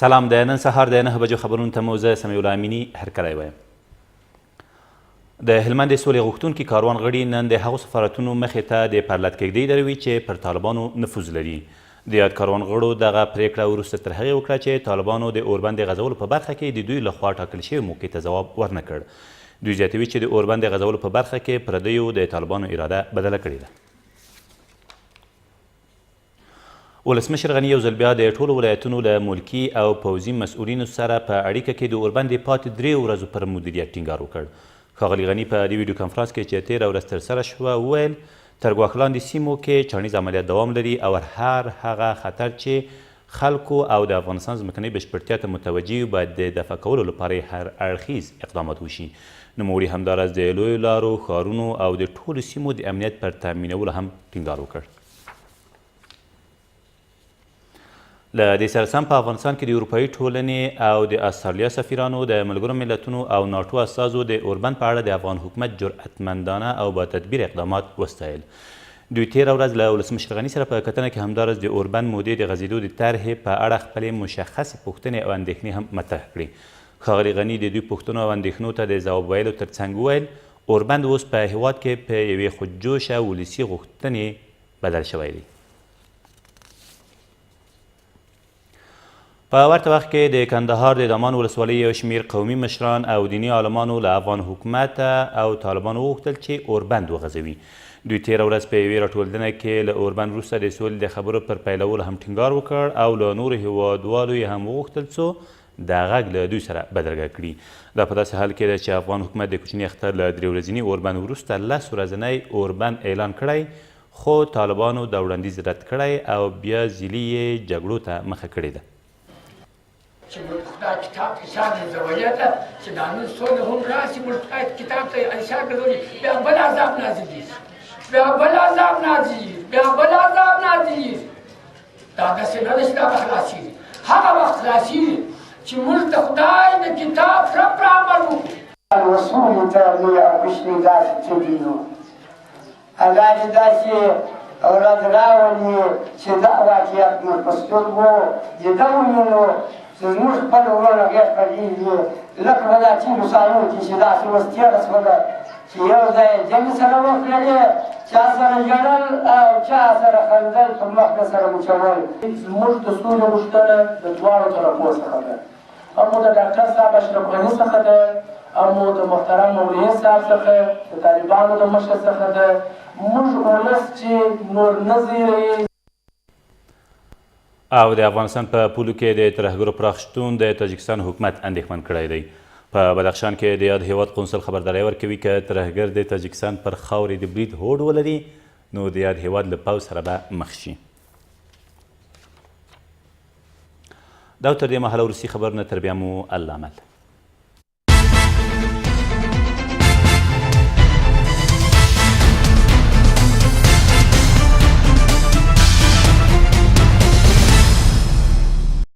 سلام، د نن سهار د 9 بجو خبرونو ته مو زه سمیع الله امیني هرکلی وایم. د هلمند د سولې غوښتونکي کاروان غړي نن د هغو سفارتونو مخې ته د پرلت کږدۍ دروي چې پر طالبانو نفوذ لري. د یاد کاروان غړو دغه پریکړه وروسته تر هغې وکړه چې طالبانو د اوربند د غځولو په برخه کې د دوی لخوا ټاکل شوې موقع ته ځواب ورنه کړ. دوی زیاتوي چې د اوربند د غځولو په برخه کې پردیو د طالبانو اراده بدله کړې ده. ولسمشر غني یو ځل بیا د ټولو ولایتونو له ملکي او پوځي مسؤلینو سره په اړیکه کې د اوربند د پاتې 3 ورځو پر مدیریت ټینګار وکړ. ښاغلي غني په دې ویډیو کنفرانس کې چې تېره ورځ ترسره شوه وویل تر ګواښ لاندې سیمو کې چاڼیز عملیات دوام لري او هر هغه خطر چې خلکو او د افغانستان ځمکنۍ بشپړتیا ته متوجه یو باید د دفع کولو لپاره هر اړخیز اقدامات وشي. نوموړي همداراز د لویو لارو، ښارونو او د ټولو سیمو د امنیت پر تامینولو هم ټینګار وکړ. له دې سره سم په افغانستان کې د اروپایي ټولنې او د استرالیا سفیرانو د ملګرو ملتونو او ناټو استازو د اوربند په اړه د افغان حکومت جرأتمندانه او با تدبیر اقدامات وستایل. دوی تېره ورځ له ولسمشر غني سره په کتنه کې همداراز د اوربند مودې د غځېدو د طرحې په اړه خپلې مشخصې پوښتنې او اندېښنې هم مطرح کړې. ښاغلي غني د دوی پوښتنو او اندېښنو ته د ځواب ویلو ترڅنګ وویل اوربند اوس په هېواد کې په یوې خودجوشه ولسي غوښتنې بدل شوی دی. په ورته وخت کې د کندهار د دامان ولسوالۍ یو شمېر قومي مشران او دیني عالمانو له افغان حکومت او طالبانو وغوښتل چې اوربند وغځوي. دوی تېره ورځ په یوې راټولېدنه کې له اوربند وروسته د سولې د خبرو پر پیلولو هم ټینګار وکړ او له نورو هیوادوالو یې هم وغوښتل څو د غږ له دوی سره بدرګه کړي. دا په داسې حال کې ده چې افغان حکومت د کوچني اختر له 3 ورځني اوربند وروسته 10 ورځنی اوربند اعلان کړی، خو طالبانو دا وړاندیز رد کړی او بیا ځیلي یې جګړو ته مخه کړې ده. چې موږ خدای کتاب کې شان زویه ده چې دا نن سوله هم راسي موږ خدای کتاب ته انشاء ګرځولي بیا بل عذاب نازلېږي بیا بل عذاب نازلېږي بیا بل عذاب نازلېږي. دا داسې نه ده چې دا به خلاصېږي، هغه وخت خلاصېږي چې موږ د خدای د کتاب سره پر عمل وکړو. رسول ته مې او بشمې داسې څه دینو الله دې داسې ورځ راولي چې دا واقعیت موږ په سترګو لیده ووینو زموږ خپل ورونه غیر پرېږدي لکه په دا تېرو سالونو کې چې داسې اوس تېره شوله چې یو ځای جنګ سره وکړلې چا سره ژړل او چا سره خندل په مخ د سره مچول. زموږ د سولې غوښتنه د دواړو طرفو څخه ده، هم د ډاکټر صاحب اشرف غني څخه ده، هم د محترم مولوي صاحب څخه، د طالبانو د مشر څخه ده. موږ ولس چې نور نه زیروي او د افغانستان په پولو کې د ترهګرو پراخ شتون د تاجکستان حکومت اندېښمن کړی دی. په بدخشان کې د یاد هیواد قونسل خبرداری ورکوي که ترهګر د تاجکستان پر خاورې د برید هوډ ولري نو د یاد هیواد له پوځ سره به مخ شي. دا تر دې مهاله وروستي خبرونه، تر بیا مو الله مل.